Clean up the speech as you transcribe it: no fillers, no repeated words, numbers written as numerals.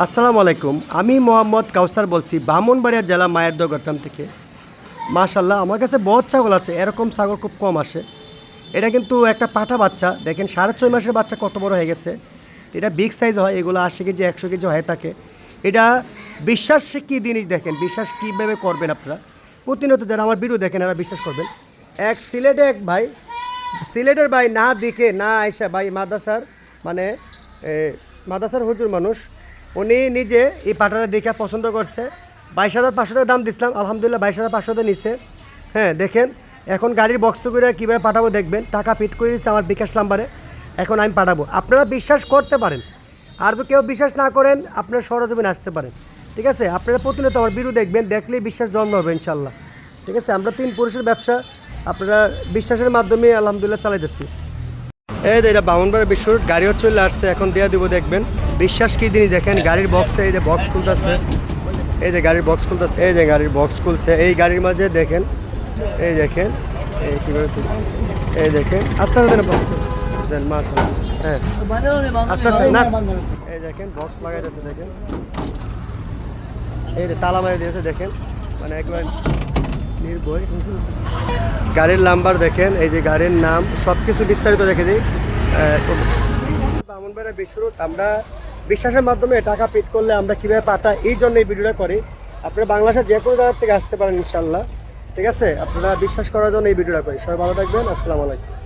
আসসালামু আলাইকুম। আমি মোহাম্মদ কাউসার বলছি ব্রাহ্মণবাড়িয়া জেলা মায়ের দোগ্রাম থেকে। মাশাল্লাহ, আমার কাছে বহুত ছাগল আছে, এরকম ছাগল খুব কম আসে। এটা কিন্তু একটা পাঠা বাচ্চা, দেখেন 6.5 মাসের বাচ্চা কত বড় হয়ে গেছে। এটা বিগ সাইজ হয়, এগুলো 80 কেজি 100 কেজি হয়ে থাকে। এটা বিশ্বাস কী জিনিস দেখেন, বিশ্বাস কীভাবে করবেন আপনারা। প্রতিনিয়ত যারা আমার ভিডিও দেখেন এরা বিশ্বাস করবেন। এক ভাই, সিলেটের ভাই না দেখে না আইসা ভাই মাদ্রাসার মানে মাদ্রাসার হুজুর মানুষ, উনি নিজে এই পাটাটা দেখে পছন্দ করছে। 22,500 টাকা দাম দিছিলাম, আলহামদুলিল্লাহ 22,500 টাকা নিছে। হ্যাঁ দেখেন, এখন গাড়ির বক্স করে কীভাবে পাঠাবো দেখবেন। টাকা পিট করে দিচ্ছে আমার বিকাশ নাম্বারে, এখন আমি পাঠাবো। আপনারা বিশ্বাস করতে পারেন, আর তো কেউ বিশ্বাস না করেন আপনারা সরজমিনে আসতে পারেন। ঠিক আছে, আপনারা প্রতিনিয়ত আমার ভিডিও দেখবেন, দেখলেই বিশ্বাস জন্ম হবে ইনশাল্লাহ। ঠিক আছে, আমরা 3 পুরুষের ব্যবসা আপনারা বিশ্বাসের মাধ্যমে আলহামদুলিল্লাহ চালাইতেছি। এই যে এটা ব্রাহ্মণবাড়িয়া বিশ্বর গাড়িও চলে আসছে, এখন দেওয়া দিব দেখবেন। বিশ্বাস কী জিনিস দেখেন, গাড়ির বক্সে এই যে বক্স খুলতেছে, এই যে গাড়ির বক্স খুলতেছে, এই যে গাড়ির বক্স খুলছে। এই গাড়ির মাঝে দেখেন, এই দেখেন এই কীভাবে এই দেখেন আস্তে আস্তে দেন মাছ। হ্যাঁ আস্তে আস্তে না, এই দেখেন বক্স লাগাইতেছে দেখেন, এই যে তালা মারি দিয়েছে দেখেন, মানে একবার নির্ভয়। গাড়ির নাম্বার দেখেন, এই যে গাড়ির নাম সব কিছু বিস্তারিত দেখে দিই। ব্রাহ্মণবাড়িয়া বিশ্ব রোড, আমরা বিশ্বাসের মাধ্যমে টাকা পেড করলে আমরা কীভাবে পাঠাই, এই জন্য এই ভিডিওটা করি। আপনারা বাংলাদেশের যে কোনো জায়গার থেকে আসতে পারেন ইনশাল্লাহ। ঠিক আছে, আপনারা বিশ্বাস করার জন্য এই ভিডিওটা করি। সবাই ভালো থাকবেন, আসসালামু আলাইকুম।